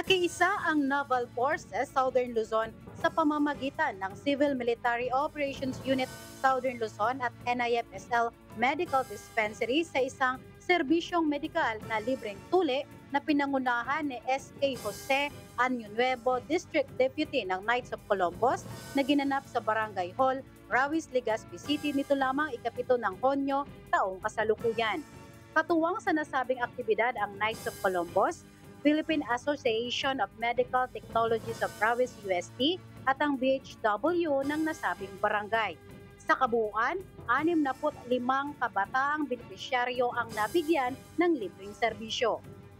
Nakiisa ang Naval Forces Southern Luzon sa pamamagitan ng Civil Military Operations Unit Southern Luzon at NIFSL Medical Dispensary sa isang serbisyong medikal na libreng tuli na pinangunahan ni S.K. Jose Año Nuevo, District Deputy ng Knights of Columbus na ginanap sa Barangay Hall, Rawis, Legazpi City nito lamang ikapito ng Honyo taong kasalukuyan. Katuwang sa nasabing aktibidad ang Knights of Columbus, Philippine Association of Medical Technologies of Rawis UST at ang BHW ng nasabing barangay. Sa kabuuan, 65 kabataang benepisyaryo ang nabigyan ng libreng serbisyo.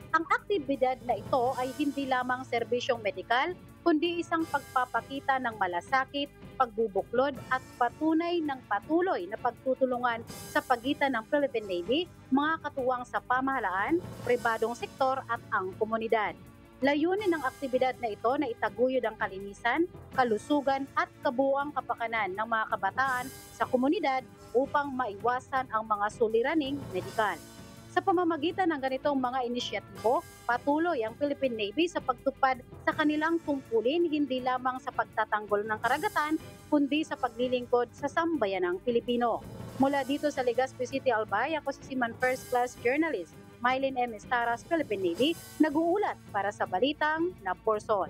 Ang aktibidad na ito ay hindi lamang serbisyong medikal, kundi isang pagpapakita ng malasakit, pagbubuklod at patunay ng patuloy na pagtutulungan sa pagitan ng Philippine Navy, mga katuwang sa pamahalaan, pribadong sektor at ang komunidad. Layunin ng aktibidad na ito na itaguyod ang kalinisan, kalusugan at kabuuang kapakanan ng mga kabataan sa komunidad upang maiwasan ang mga suliraning medikal. Sa pamamagitan ng ganitong mga inisyatibo, patuloy ang Philippine Navy sa pagtupad sa kanilang tungkulin hindi lamang sa pagtatanggol ng karagatan, kundi sa paglilingkod sa sambayanang Pilipino. Mula dito sa Legazpi City, Albay, ako si Seaman First Class Journalist Mylene M. Estaras, Philippine Navy, nag-uulat para sa Balitang Naporsol.